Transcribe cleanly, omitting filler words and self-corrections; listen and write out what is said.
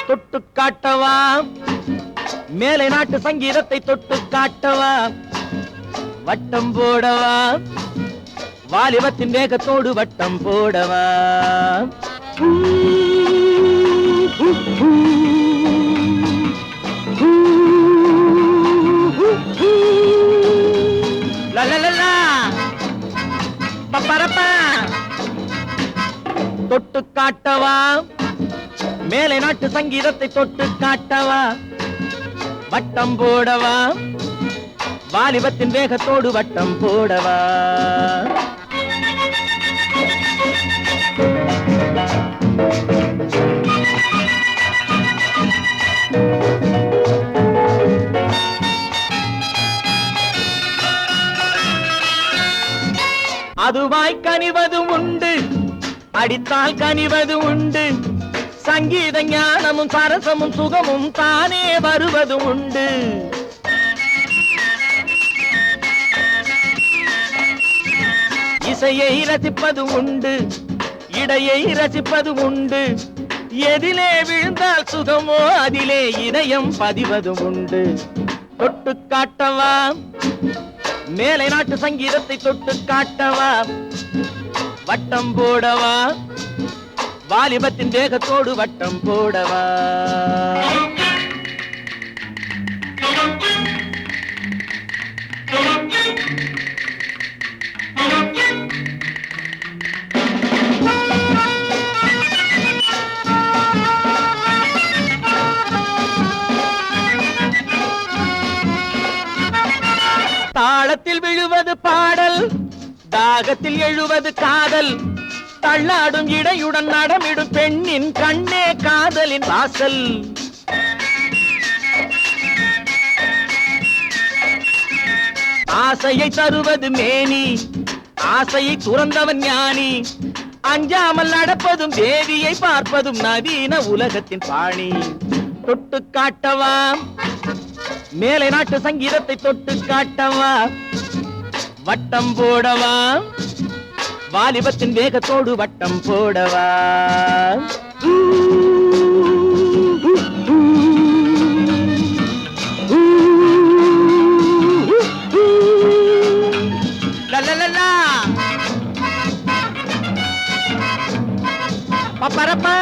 தொட்டு காட்டவா மேலை நாட்டு சங்கீதத்தை தொட்டு காட்டவா வட்டம் போடவா வாலிபத்தின் வேகத்தோடு வட்டம் போடவா தொட்டு காட்டவா மேலை நாட்டு சங்கீதத்தை தொட்டு காட்டவா வட்டம் போடவா வாலிபத்தின் வேகத்தோடு வட்டம் போடவா அதுவாய் கனிவது உண்டு அடித்தால் கனிவது உண்டு சங்கீத ஞானமும் சரசமும் சுகமும் தானே வருவது உண்டு இசையை ரசிப்பது உண்டு இடையை ரசிப்பது உண்டு எதிலே விழுந்தால் சுகமோ அதிலே இதயம் பதிவது உண்டு தொட்டு காட்டவா மேலை நாட்டு சங்கீதத்தை தொட்டு காட்டவா வட்டம் போடவா வாலிபத்தின் வேகத்தோடு வட்டம் போடவா தாளத்தில் விழுவது பாடல் தாகத்தில் எழுவது காதல் தள்ளாடும் இடையுடன் நடமிடும் பெண்ணின் கண்ணே காதலின் வாசல் ஆசையை தருவது மேனி ஆசையை துறந்தவன் ஞானி அஞ்சாமல் நடப்பதும் தேவியை பார்ப்பதும் நவீன உலகத்தின் பாணி தொட்டு காட்டவா மேலை நாட்டு சங்கீதத்தை தொட்டு காட்டவா வட்டம் போடவா வாலிபத்தின் வேகத்தோடு வட்டம் போடவா பப்பரப்பா